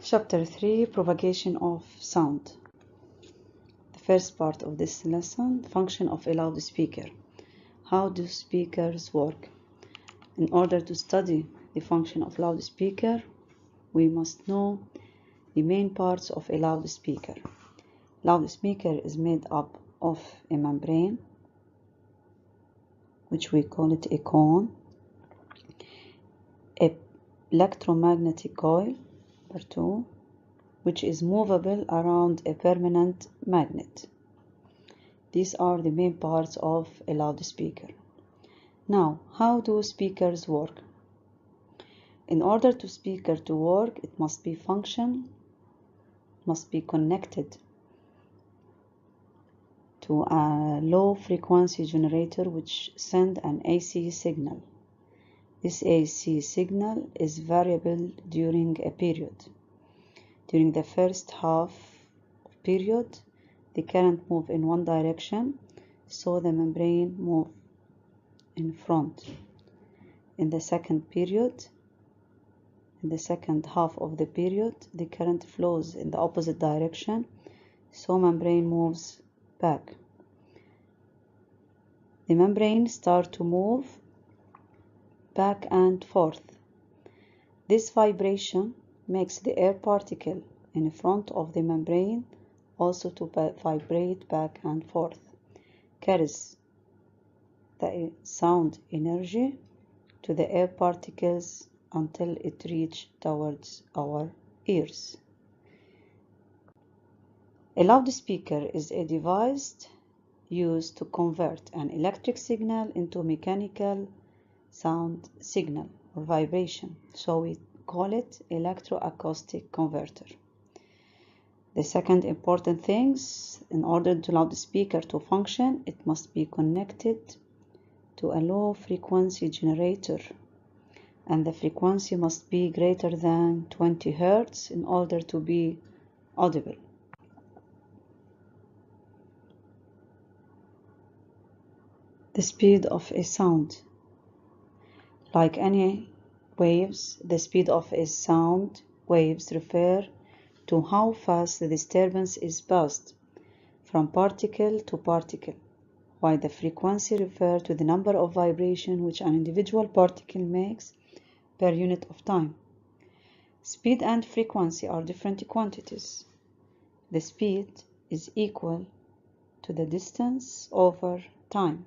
Chapter 3, Propagation of Sound. The first part of this lesson, function of a loudspeaker. How do speakers work? In order to study the function of loudspeaker, we must know the main parts of a loudspeaker. Loudspeaker is made up of a membrane, which we call it a cone, a electromagnetic coil, number 2, which is movable around a permanent magnet. These are the main parts of a loudspeaker. Now, how do speakers work? In order to speaker to work, it must be function, must be connected to a low frequency generator which send an AC signal. This AC signal is variable during a period. During the first half period, the current move in one direction, so the membrane move in front. In the second period, in the second half of the period, the current flows in the opposite direction, so membrane moves back. The membrane starts to move back and forth. This vibration makes the air particle in front of the membrane also to vibrate back and forth, carries the sound energy to the air particles until it reaches towards our ears. A loudspeaker is a device used to convert an electric signal into mechanical sound signal or vibration, so we call it electroacoustic converter. The second important thing, in order to loudspeaker to function, it must be connected to a low frequency generator, and the frequency must be greater than 20 Hz in order to be audible. The speed of a sound. Like any waves, the speed of a sound waves refer to how fast the disturbance is passed from particle to particle, while the frequency refers to the number of vibrations which an individual particle makes per unit of time. Speed and frequency are different quantities. The speed is equal to the distance over time,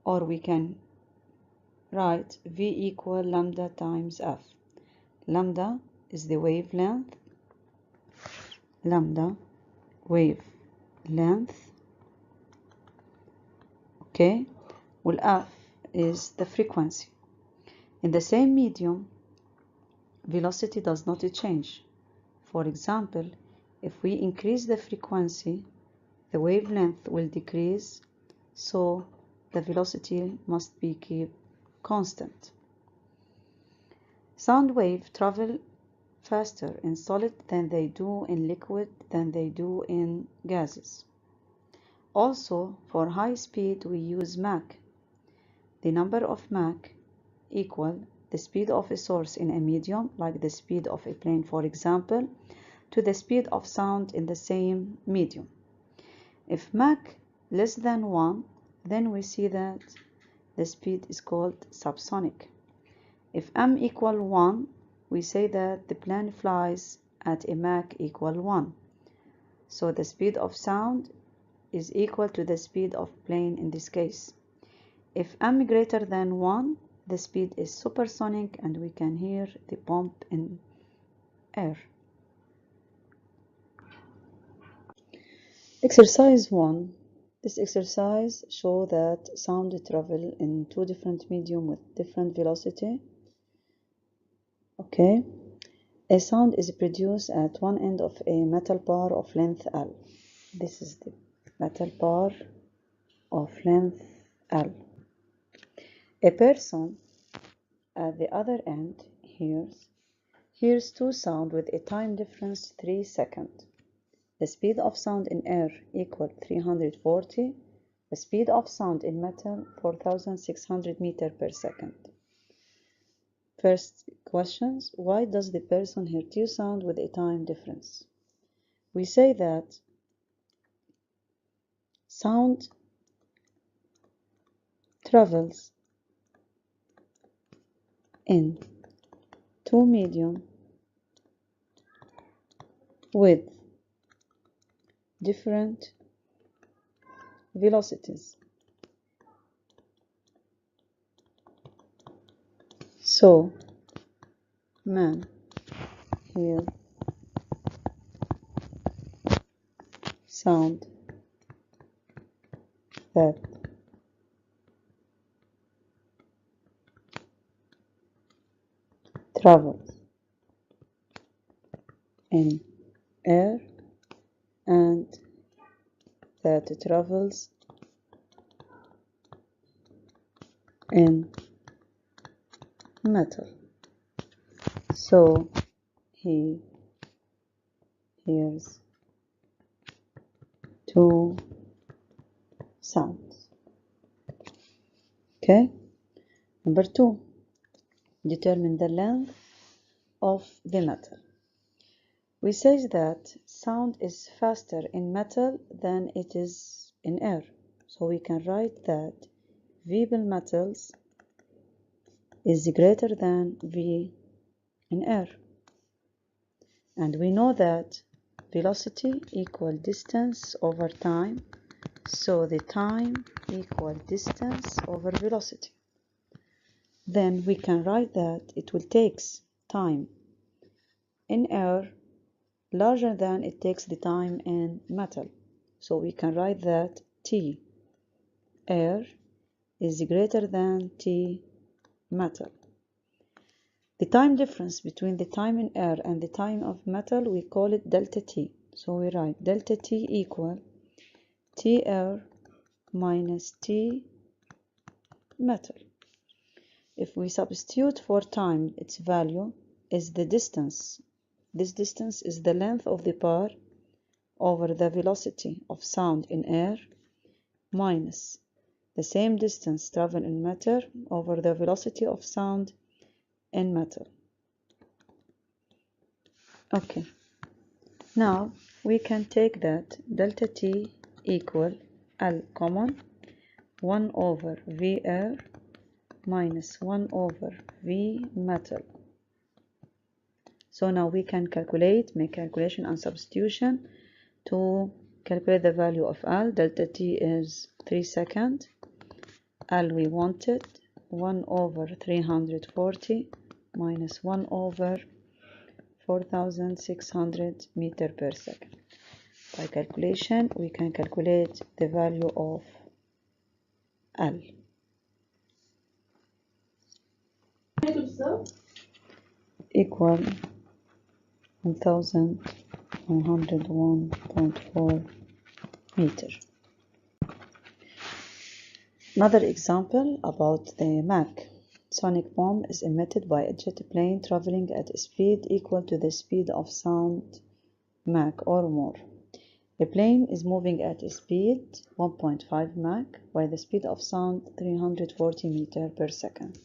or we can write V equal lambda times F. Lambda is the wavelength, okay, while F is the frequency. In the same medium, velocity does not change. For example, if we increase the frequency, the wavelength will decrease, so the velocity must be kept constant. Sound waves travel faster in solid than they do in liquid than they do in gases. Also, for high speed we use Mach. The number of Mach equal the speed of a source in a medium, like the speed of a plane for example, to the speed of sound in the same medium. If Mach less than 1, then we see that the speed is called subsonic. If m equal 1, we say that the plane flies at a Mach equal 1. So the speed of sound is equal to the speed of plane in this case. If m greater than 1, the speed is supersonic and we can hear the pump in air. Exercise 1. This exercise shows that sound travel in two different mediums with different velocity. Okay. A sound is produced at one end of a metal bar of length L. This is the metal bar of length L. A person at the other end hears two sounds with a time difference 3 seconds. The speed of sound in air equal 340. The speed of sound in metal 4,600 meters per second. First questions. Why does the person hear two sounds with a time difference? We say that sound travels in two medium with different velocities. So, man hear sound that travels in air and that travels in metal. So he hears two sounds. Okay. Number 2, determine the length of the metal. We say that sound is faster in metal than it is in air. So we can write that V metals is greater than V in air. And we know that velocity equal distance over time. So the time equal distance over velocity. Then we can write that it will take time in air larger than it takes the time in metal. So we can write that T air is greater than T metal. The time difference between the time in air and the time of metal, we call it delta T. So we write delta T equal T air minus T metal. If we substitute for time, its value is the distance. This distance is the length of the bar over the velocity of sound in air minus the same distance traveled in matter over the velocity of sound in metal. Okay, now we can take that delta T equal L common 1 over V air minus 1 over V metal. So now we can make calculation and substitution to calculate the value of L. Delta T is 3 seconds. L we wanted 1 over 340 minus 1 over 4600 meter per second. By calculation, we can calculate the value of L. Equal 1101.4 meter. Another example about the Mach. Sonic boom is emitted by a jet plane traveling at a speed equal to the speed of sound Mach or more. The plane is moving at a speed 1.5 Mach by the speed of sound 340 meter per second.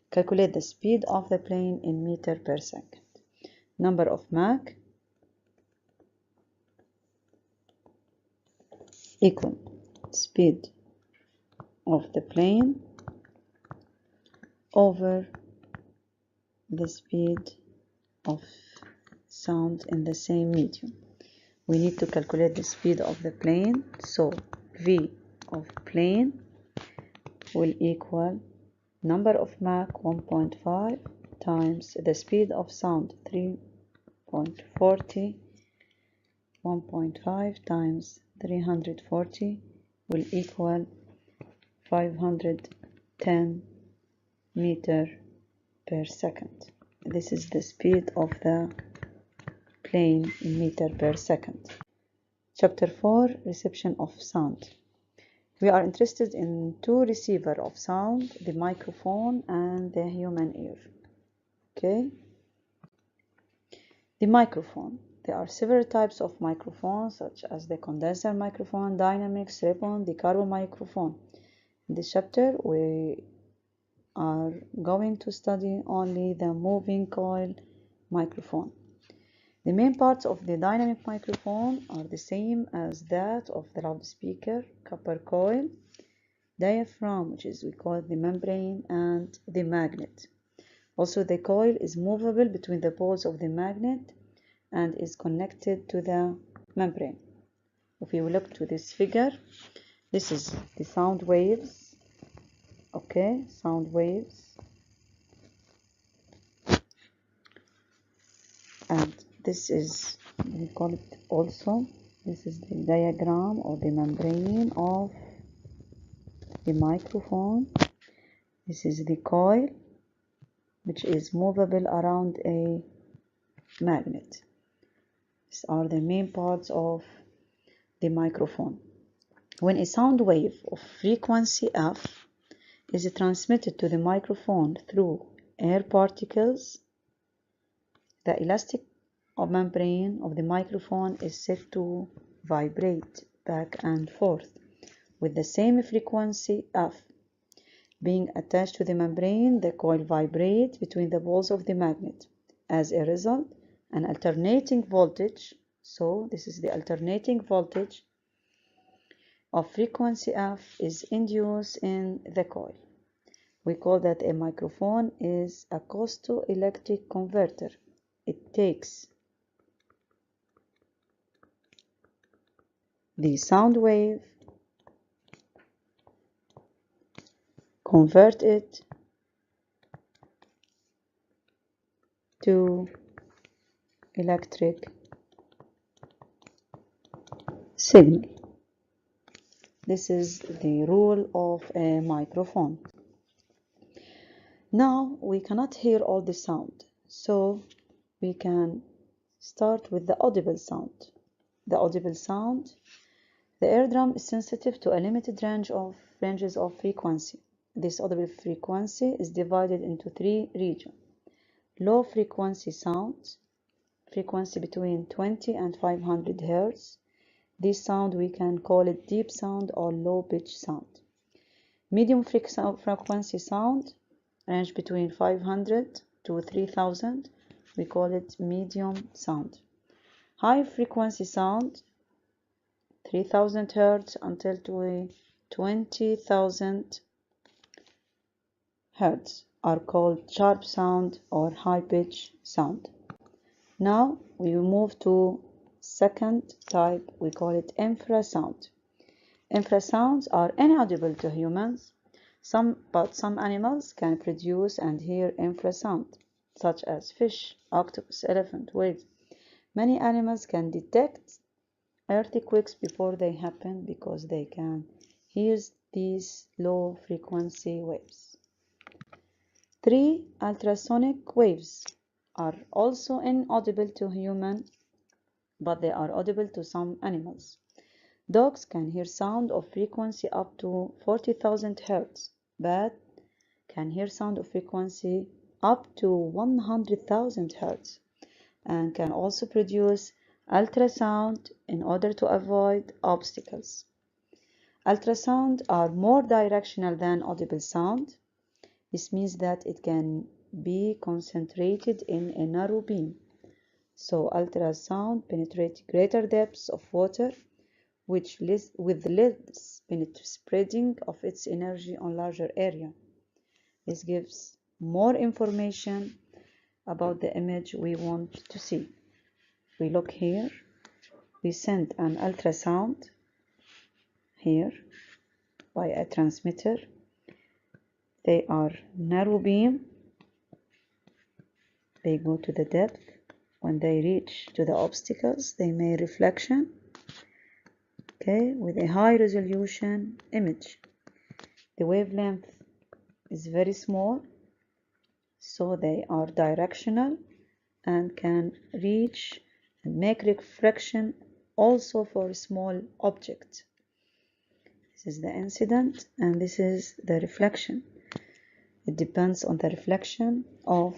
Calculate the speed of the plane in meter per second. Number of Mach equal speed of the plane over the speed of sound in the same medium. We need to calculate the speed of the plane, so V of plane will equal number of Mach 1.5 times the speed of sound 3.40. 1.5 times 340 will equal 510 meter per second. This is the speed of the plane in meter per second. Chapter 4, Reception of Sound. We are interested in two receivers of sound, the microphone and the human ear. Okay? The microphone. There are several types of microphones, such as the condenser microphone, dynamic, ribbon, the carbon microphone. In this chapter, we are going to study only the moving coil microphone. The main parts of the dynamic microphone are the same as that of the loudspeaker: copper coil, diaphragm, which is we call it the membrane, and the magnet. Also, the coil is movable between the poles of the magnet and is connected to the membrane. If you look to this figure, this is the sound waves. Okay, sound waves. And this is, we call it also, this is the diagram or the membrane of the microphone. This is the coil, which is movable around a magnet. These are the main parts of the microphone. When a sound wave of frequency F is transmitted to the microphone through air particles, the elastic membrane of the microphone is set to vibrate back and forth with the same frequency F. Being attached to the membrane, the coil vibrates between the poles of the magnet. As a result, an alternating voltage, so this is the alternating voltage of frequency F, is induced in the coil. We call that a microphone is a acousto-electric converter. It takes the sound wave, convert it to electric signal. This is the rule of a microphone. Now we cannot hear all the sound, so we can start with the audible sound. The audible sound, the eardrum is sensitive to a limited ranges of frequency. This audible frequency is divided into three regions. Low frequency sounds, frequency between 20 and 500 Hz. This sound we can call it deep sound or low pitch sound. Medium frequency sound, range between 500 to 3000. We call it medium sound. High frequency sound, 3000 Hz until 20,000 Hz, are called sharp sound or high pitch sound. Now we will move to second type. We call it infrasound. Infrasounds are inaudible to humans, but some animals can produce and hear infrasound, such as fish, octopus, elephant, whales. Many animals can detect earthquakes before they happen because they can hear these low frequency waves. 3 ultrasonic waves are also inaudible to humans, but they are audible to some animals. Dogs can hear sound of frequency up to 40,000 Hz. Bats can hear sound of frequency up to 100,000 Hz and can also produce ultrasound in order to avoid obstacles. Ultrasound are more directional than audible sound. This means that it can be concentrated in a narrow beam. So ultrasound penetrates greater depths of water, with less spreading of its energy on larger area. This gives more information about the image we want to see. We look here. We send an ultrasound here by a transmitter. They are narrow beam. They go to the depth. When they reach to the obstacles, they make reflection, okay, with a high resolution image. The wavelength is very small, so they are directional and can reach and make reflection also for small objects. This is the incident and this is the reflection. It depends on the reflection of.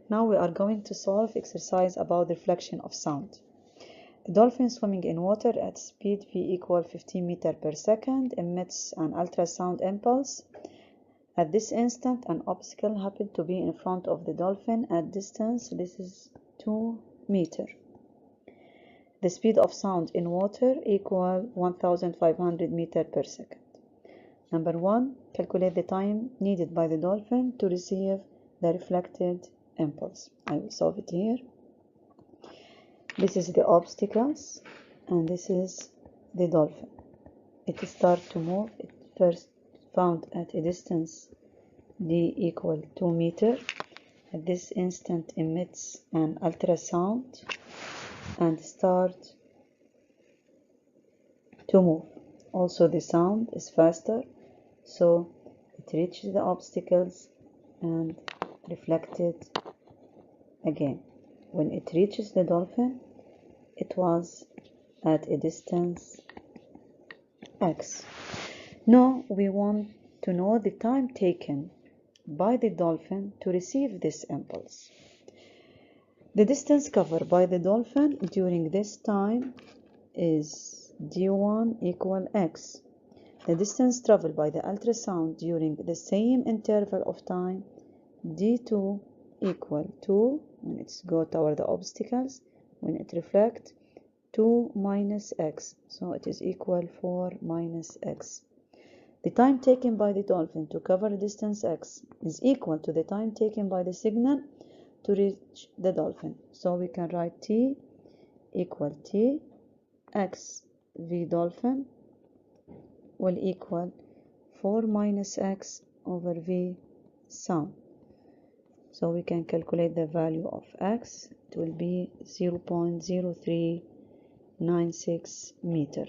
Now we are going to solve exercise about the reflection of sound. A dolphin swimming in water at speed v equal 15 meters per second emits an ultrasound impulse. At this instant, an obstacle happened to be in front of the dolphin at distance, this is 2 meters. The speed of sound in water equal 1500 meters per second. Number 1, calculate the time needed by the dolphin to receive the reflected impulse. I will solve it here. This is the obstacles and this is the dolphin. It starts to move. It first found at a distance d equal 2 meters. At this instant emits an ultrasound and start to move. Also the sound is faster, so it reaches the obstacles and reflected again. When it reaches the dolphin, it was at a distance x. Now we want to know the time taken by the dolphin to receive this impulse. The distance covered by the dolphin during this time is d1 equal x. The distance traveled by the ultrasound during the same interval of time, d2 equal 2 when it's go toward the obstacles. When it reflects, 2 minus x, so it is equal 4 minus x. The time taken by the dolphin to cover distance x is equal to the time taken by the signal to reach the dolphin. So we can write t equal t, x v dolphin will equal 4 minus x over v sound. So we can calculate the value of x. It will be 0.0396 meter.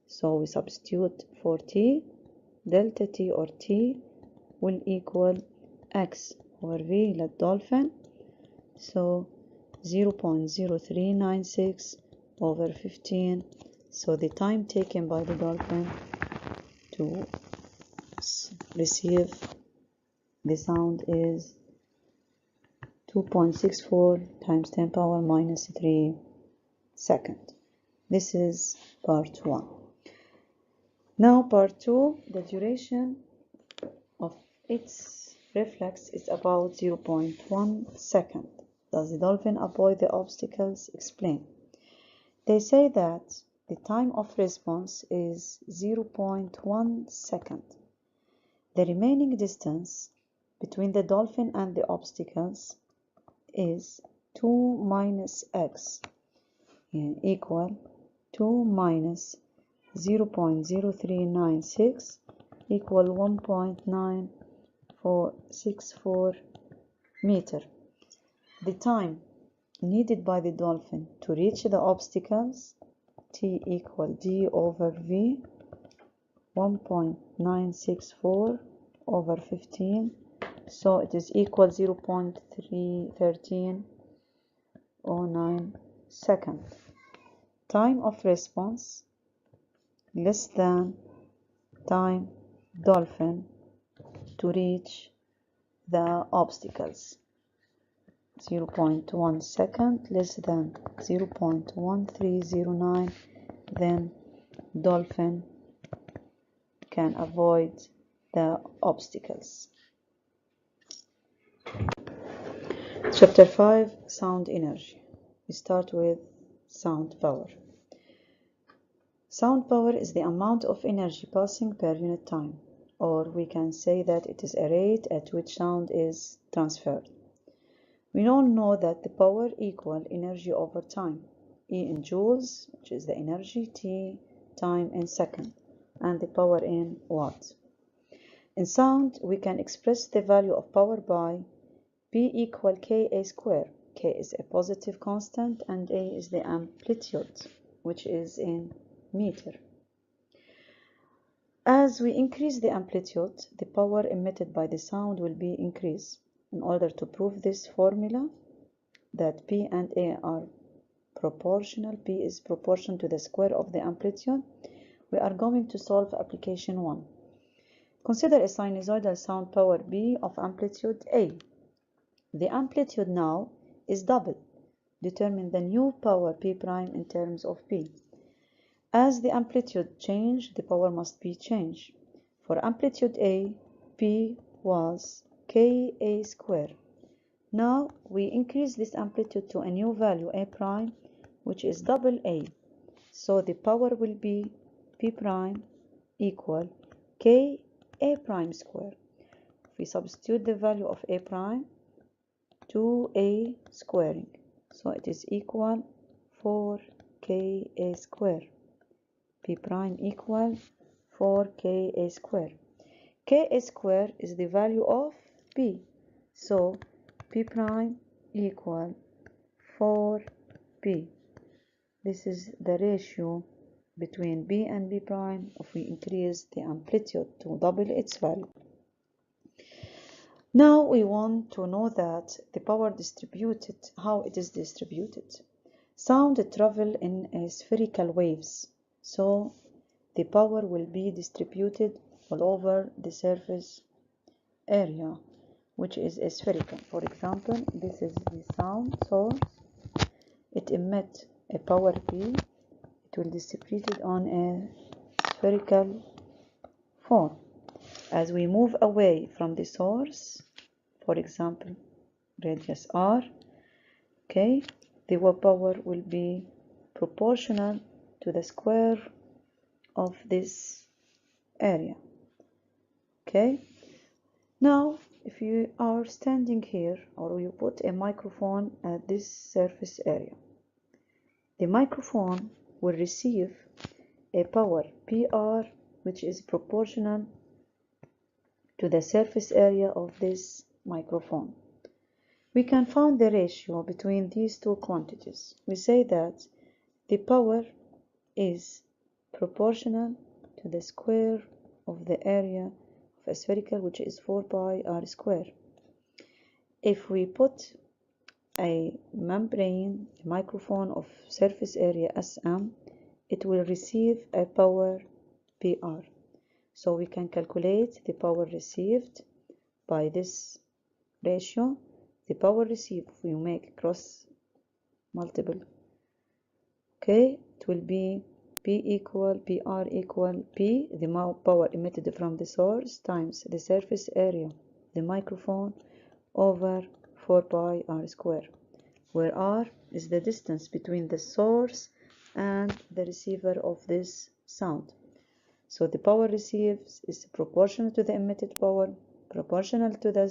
So we substitute for t, delta t or t will equal x over v like dolphin. So 0.0396 over 15. So the time taken by the dolphin to receive the sound is 2.64 times 10 power minus 3 seconds. This is part 1. Now part 2, the duration of its reflex is about 0.1 second. Does the dolphin avoid the obstacles? Explain. They say that the time of response is 0.1 second. The remaining distance between the dolphin and the obstacles is 2 minus x equal 2 minus 0.0396 equal 1.9464 meter. The time needed by the dolphin to reach the obstacles, t equal d over v, 1.964 over 15, so it is equal 0.1309 second. Time of response less than time dolphin to reach the obstacles. 0.1 second less than 0.1309, then dolphin can avoid the obstacles. Chapter 5, Sound Energy. We start with sound power. Sound power is the amount of energy passing per unit time, or we can say that it is a rate at which sound is transferred. We all know that the power equal energy over time, E in joules, which is the energy, T time in second, and the power in watts. In sound, we can express the value of power by P equal Ka square. K is a positive constant and A is the amplitude, which is in meter. As we increase the amplitude, the power emitted by the sound will be increased. In order to prove this formula that P and A are proportional, P is proportional to the square of the amplitude, we are going to solve application 1. Consider a sinusoidal sound power B of amplitude A. The amplitude now is double. Determine the new power P prime in terms of P. As the amplitude change, the power must be changed. For amplitude A, P was Ka square. Now we increase this amplitude to a new value, A prime, which is double A. So the power will be P prime equal Ka prime square. If we substitute the value of A prime, 2A squaring. So it is equal 4Ka square. P prime equal 4Ka square. Ka square is the value of P. So P prime equal 4P. This is the ratio between B and B prime if we increase the amplitude to double its value. Now we want to know that the power distributed, how it is distributed. Sound travel in spherical waves, so the power will be distributed all over the surface area, which is spherical. For example, this is the sound source. It emits a power P. It will distribute it on a spherical form. As we move away from the source, for example, radius r, okay, the power will be proportional to the square of this area. Okay, now if you are standing here or you put a microphone at this surface area, the microphone will receive a power PR which is proportional to the surface area of this microphone. We can find the ratio between these two quantities. We say that the power is proportional to the square of the area of a spherical, which is 4 pi r square. If we put a membrane, a microphone of surface area SM, it will receive a power PR. So we can calculate the power received by this ratio. The power received, if we make cross multiple, okay, it will be P equal PR equal P, the power emitted from the source, times the surface area, the microphone, over 4 pi r square, where r is the distance between the source and the receiver of this sound. So the power received is proportional to the emitted power, proportional to the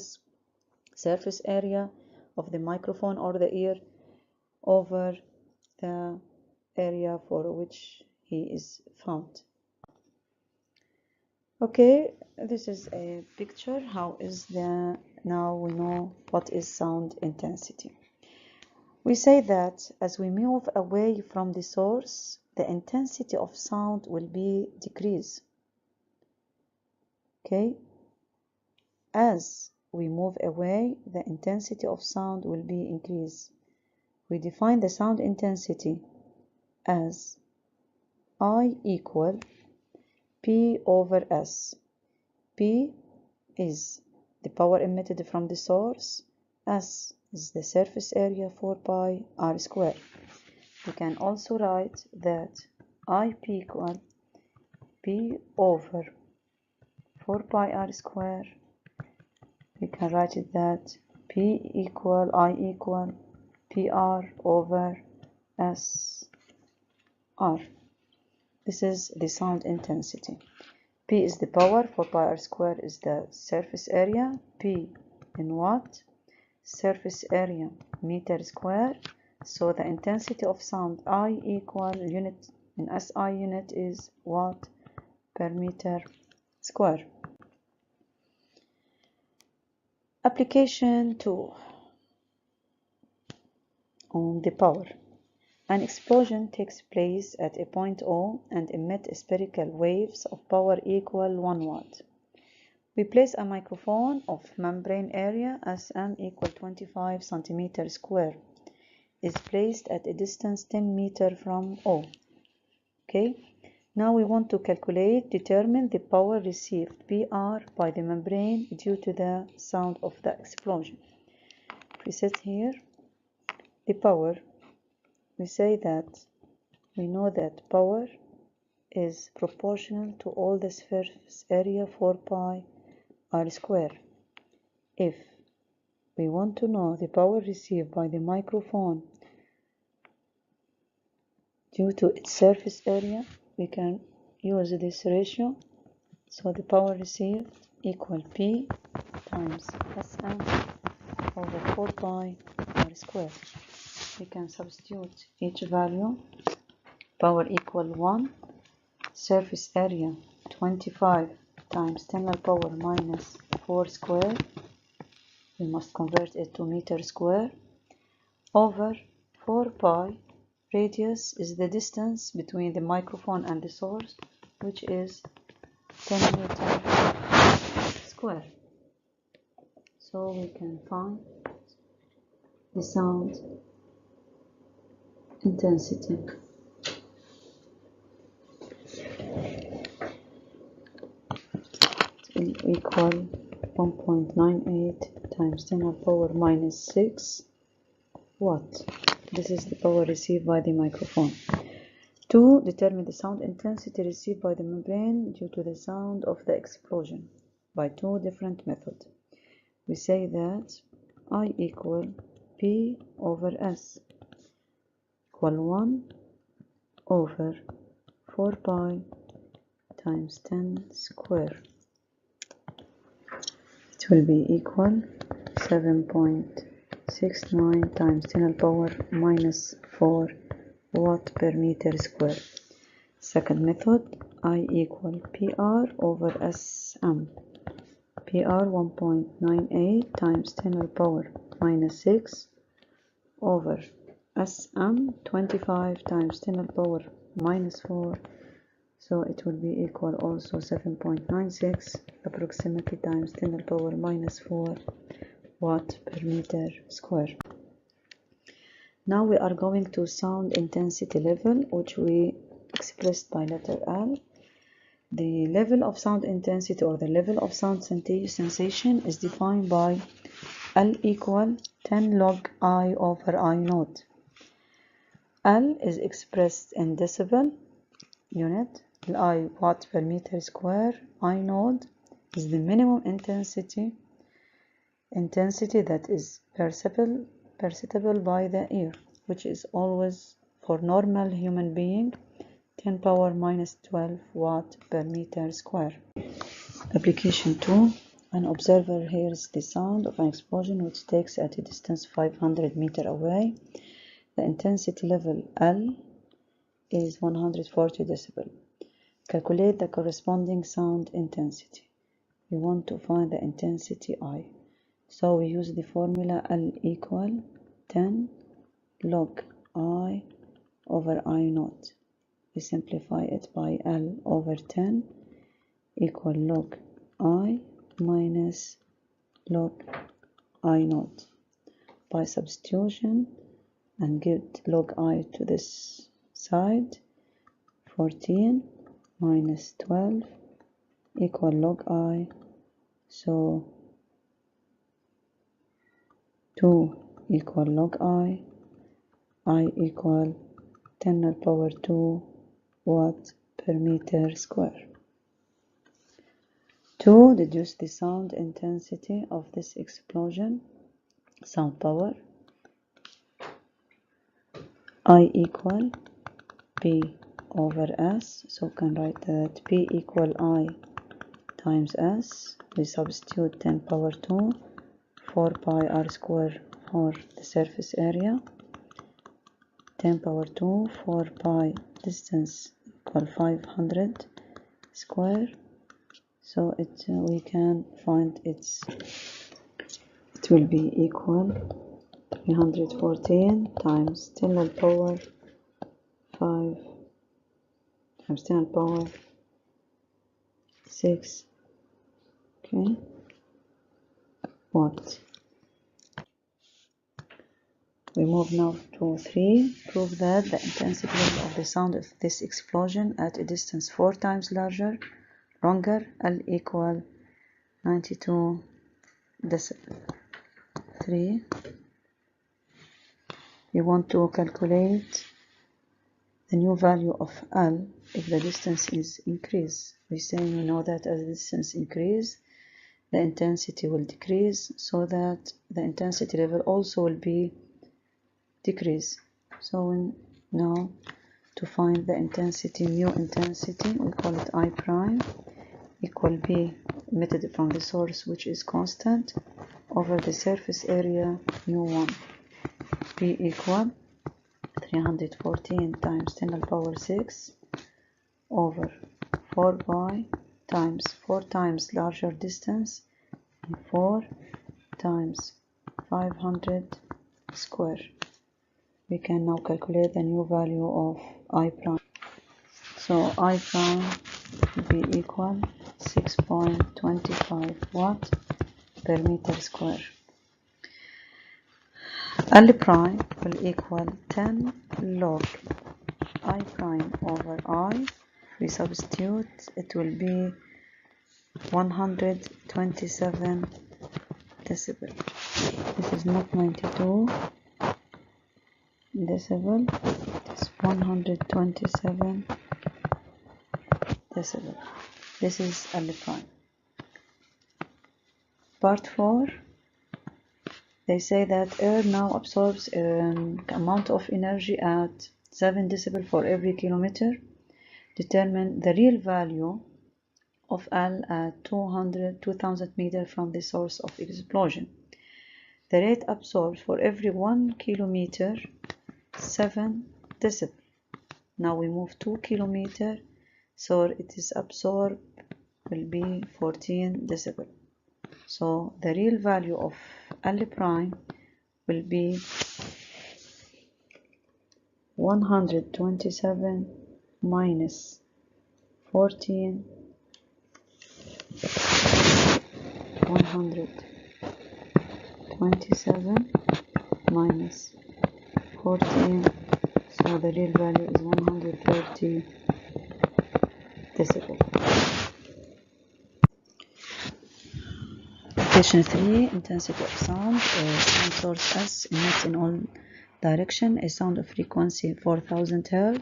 surface area of the microphone or the ear over the area for which he is found. Okay, this is a picture. How is the, now we know what is sound intensity. We say that as we move away from the source, the intensity of sound will be decreased. Okay, as we move away, the intensity of sound will be increased. We define the sound intensity as I equal P over S. P is the power emitted from the source, S is the surface area 4 pi r square. We can also write that IP equal P over 4 pi r square. We can write it that P equal I equal PR over S R. This is the sound intensity. P is the power, 4 pi r square is the surface area, P in watt, surface area meter square. So the intensity of sound I equal unit in SI unit is watt per meter square. Application 2 on the power. An explosion takes place at a point O and emits spherical waves of power equal 1 watt. We place a microphone of membrane area SM equal 25 centimeter square. Is placed at a distance 10 meter from O. Okay, now we want to determine the power received PR by the membrane due to the sound of the explosion. If we set here the power, we say that we know that power is proportional to all the surface area 4 pi r square. if we want to know the power received by the microphone due to its surface area, we can use this ratio. So the power received equal P times Sm over 4 pi r squared. We can substitute each value. Power equal 1, surface area 25 times 10 to the power minus 4 squared. We must convert it to meter square over 4 pi. Radius is the distance between the microphone and the source, which is 10 meter square. So we can find the sound intensity. It will equal 1.98 times 10 to the power minus 6 watt. This is the power received by the microphone. To determine the sound intensity received by the membrane due to the sound of the explosion by two different methods. We say that I equal P over S equal 1 over 4 pi times 10 square. It will be equal 7.69 times 10 to the power minus 4 watt per meter square. Second method, I equal PR over SM. PR 1.98 times 10 to the power minus 6 over SM 25 times 10 to the power minus 4. So it will be equal also 7.96 approximately times 10 to the power minus 4 watt per meter square. Now we are going to sound intensity level, which we expressed by letter L. The level of sound intensity or the level of sound sensation is defined by L equal 10 log I over I naught. L is expressed in decibel unit, I watt per meter square. I naught is the minimum intensity that is perceptible by the ear, which is always for normal human being 10 power minus 12 watt per meter square. Application 2. An observer hears the sound of an explosion which takes at a distance 500 meters away. The intensity level L is 140 decibel. Calculate the corresponding sound intensity. We want to find the intensity I. So we use the formula L equal 10 log I over I naught. We simplify it by L over 10 equal log I minus log I naught. By substitution and get log I to this side, 14 minus 12 equal log I. So 2 equal log I equal 10 to the power 2 watt per meter square. To deduce the sound intensity of this explosion, sound power, I equal P over S, so we can write that P equal I times S. We substitute 10 power 2, 4 pi r square for the surface area, 10 power 2, 4 pi distance equal 500 square. So we can find it will be equal 314 times 10 to the power 5 times 10 to the power 6, okay, watt. We move now to 3. Prove that the intensity level of the sound of this explosion at a distance 4 times longer, L equal 92 decibel. 3. We want to calculate the new value of L if the distance is increased. We know that as the distance increase, the intensity will decrease, so that the intensity level also will be decrease. So we know to find the intensity, mu intensity, we call it I prime, equal B emitted from the source, which is constant, over the surface area mu1. B equal 314 times 10 to the power 6 over 4 pi times 4 times larger distance, 4 times 500 square. We can now calculate the new value of I prime. So I prime will be equal 6.25 watt per meter square. L prime will equal 10 log I prime over I. We substitute, it will be 127 decibel. This is not 92 decibel, it is 127 decibel. This is L prime. Part 4, they say that air now absorbs an amount of energy at 7 decibel for every kilometer. Determine the real value of L at 2000 meters from the source of explosion. The rate absorbed for every 1 kilometer, 7 decibel. Now we move 2 kilometers, so it is absorbed will be 14 decibel. So the real value of L prime will be 127 minus 14, 127 minus 14, so the real value is 130 decibel. Question 3, intensity of sound. Sound source S emits in all direction a sound of frequency 4000 Hz,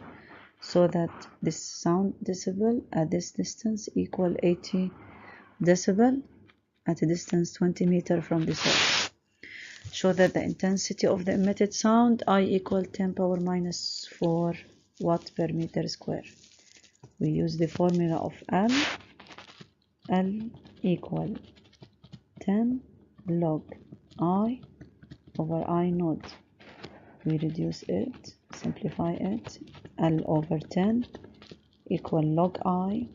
so that this sound decibel at this distance equal 80 decibel at a distance 20 meters from the source. Show that the intensity of the emitted sound I equal 10 power minus 4 watt per meter square. We use the formula of L equal 10 log I over I naught. We reduce it, simplify it. L over 10 equal log I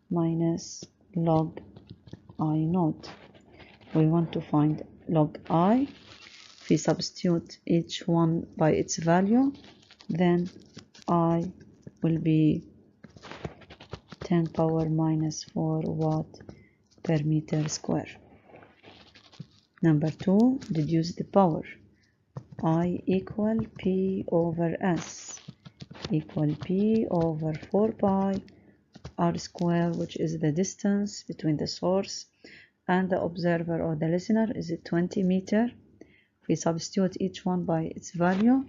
minus log I naught. We want to find log I. If we substitute each one by its value, then I will be 10 power minus 4 watt per meter square. Number 2, deduce the power. I equal P over S equal P over 4 pi R square, which is the distance between the source and the observer or the listener, is 20 meters. We substitute each one by its value,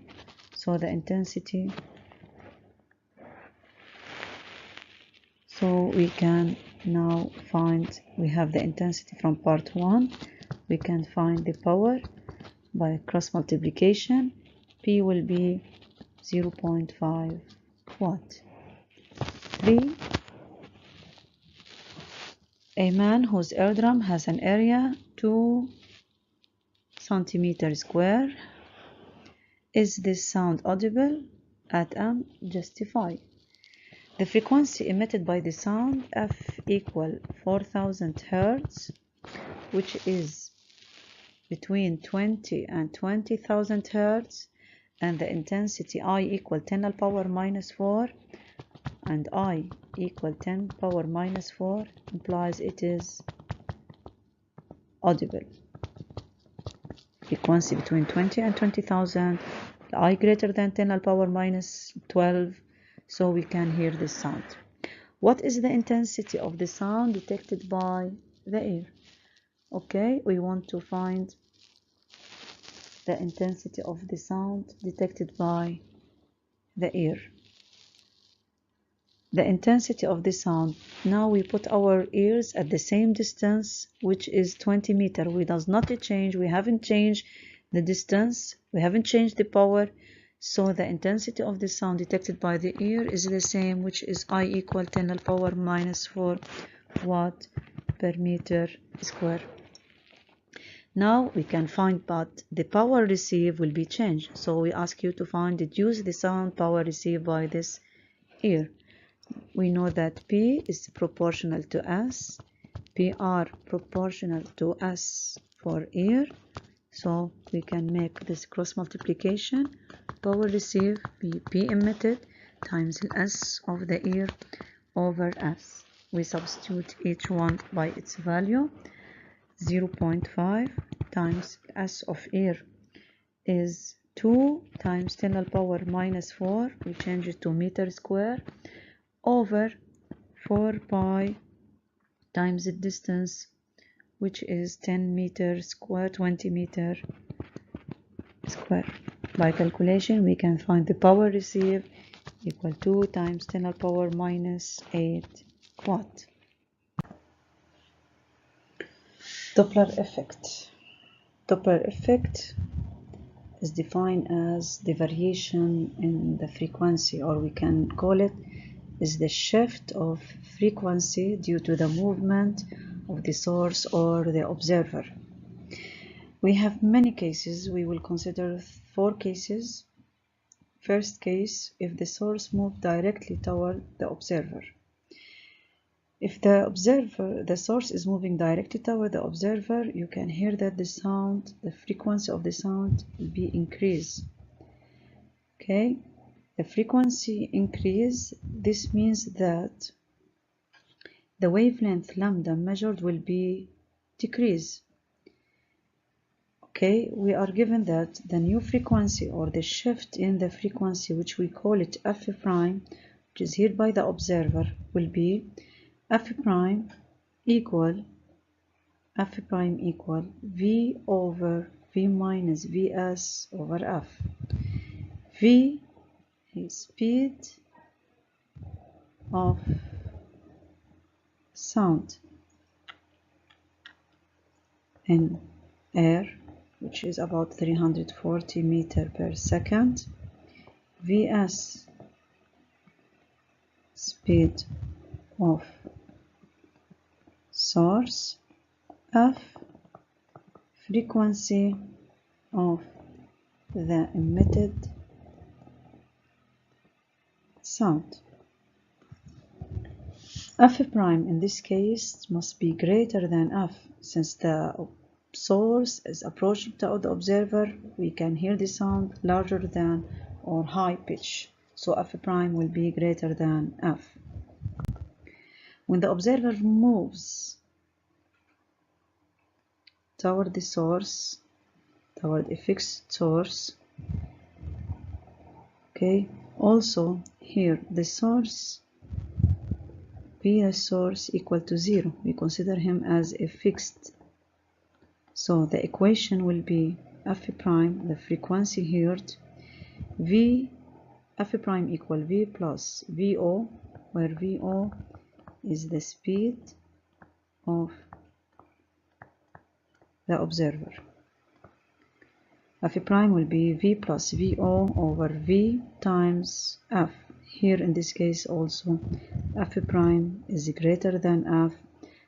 so the intensity, so we can now find, we have the intensity from part 1. We can find the power by cross multiplication. P will be 0.5 watt. 3. A man whose eardrum has an area 2 centimeters square. Is this sound audible? At M, justify. The frequency emitted by the sound F equal 4000 Hz, which is between 20 and 20,000 Hz, and the intensity I equal 10 to the power minus 4, and I equal 10 power minus 4, implies it is audible. Frequency between 20 and 20,000, I greater than 10 to the power minus 12, so we can hear this sound. What is the intensity of the sound detected by the ear? Okay, we want to find the intensity of the sound detected by the ear. the intensity of the sound. Now we put our ears at the same distance, which is 20 meters. We does not change. We haven't changed the distance. We haven't changed the power. So the intensity of the sound detected by the ear is the same, which is I equal 10 to the power minus 4 watt per meter square. Now we can find, but the power received will be changed. So we ask you to find, deduce the sound power received by this ear. We know that P is proportional to S, PR proportional to S for ear. So we can make this cross multiplication. Power received be P emitted times S of the ear over S. We substitute each one by its value. 0.5 times S of ear is 2 times 10 to the power minus 4. We change it to meter square over 4 pi times the distance, which is 10 meter square, 20 meter square. By calculation, we can find the power received equal 2 times 10 to the power minus 8 watt. Doppler effect. Doppler effect is defined as the variation in the frequency, or we can call it is the shift of frequency due to the movement of the source or the observer. We have many cases. We will consider 4 cases. First case, if the source moves directly toward the observer. If the source is moving directly toward the observer, you can hear that the sound, the frequency of the sound will be increased. Okay, the frequency increase, this means that the wavelength lambda measured will be decreased. Okay, we are given that the new frequency or the shift in the frequency, which we call it f prime, which is heard by the observer, will be f prime equal v over v minus vs over f. V is speed of sound in air, which is about 340 meters per second. Vs, speed of source. F, frequency of the emitted sound. F prime in this case must be greater than F. Since the source is approaching to the observer, we can hear the sound larger than or high pitch. So F prime will be greater than F. When the observer moves toward the source, toward a fixed source, okay, also here the source, P the source equal to 0. We consider him as a fixed. So the equation will be F prime, the frequency heard, F prime equal V plus VO, where VO is the speed of the observer. F prime will be V plus VO over V times F. Here in this case also F prime is greater than F,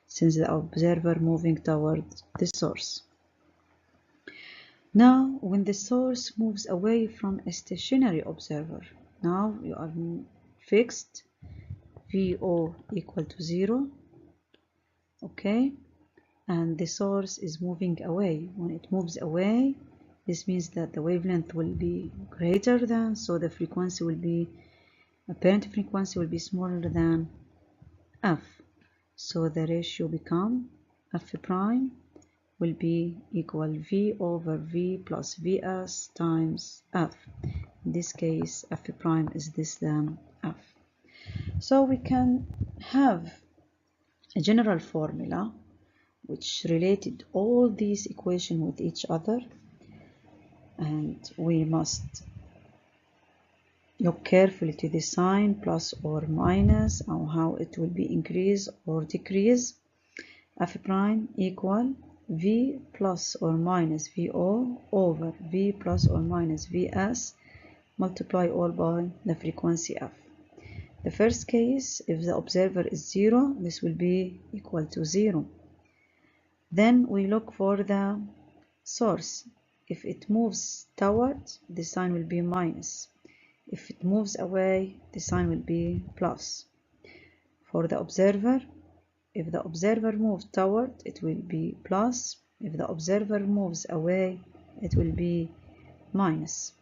since the observer moving toward the source. Now when the source moves away from a stationary observer, now you are fixed, VO equal to 0, okay, and the source is moving away. When it moves away, this means that the wavelength will be greater than, so the frequency will be, apparent frequency will be smaller than F. So the ratio become F prime will be equal V over V plus Vs times F. In this case, F prime is this than F. So we can have a general formula which related all these equations with each other, and we must Look carefully to the sign plus or minus, or how it will be increase or decrease. F prime equal V plus or minus VO over V plus or minus VS, multiply all by the frequency F. The first case, if the observer is 0, this will be equal to 0. Then we look for the source. If it moves toward, the sign will be minus. If it moves away, the sign will be plus. For the observer, if the observer moves toward, it will be plus. If the observer moves away, it will be minus.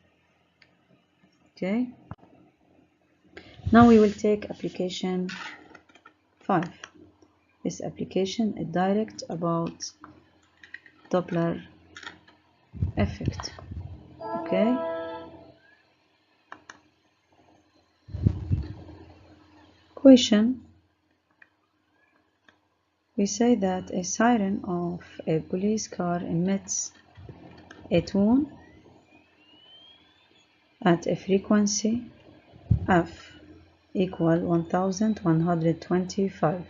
Okay. Now we will take application 5. This application is direct about Doppler effect. Okay. Question. We say that a siren of a police car emits a tone at a frequency F equal 1125.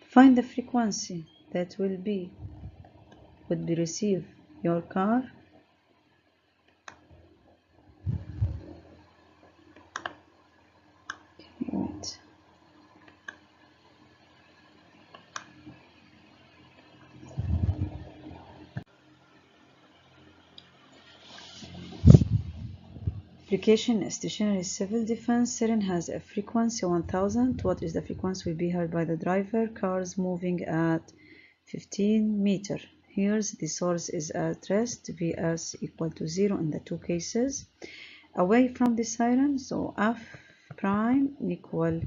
Find the frequency that would be receive your car wait. Application stationary civil defense siren has a frequency 1000. What is the frequency will be heard by the driver? Cars moving at 15 meters. Here's the source is at rest, Vs equal to 0 in the two cases. Away from the siren, so F prime equal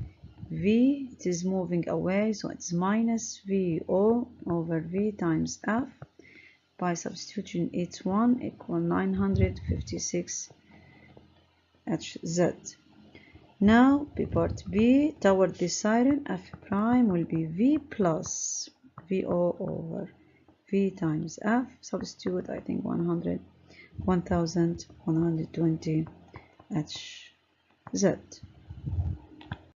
V, it is moving away, so it's minus VO over V times F. By substituting H1 equal 956 Hz. Now part B, toward the siren, F prime will be V plus VO over V times F. Substitute, I think 1120 Hz.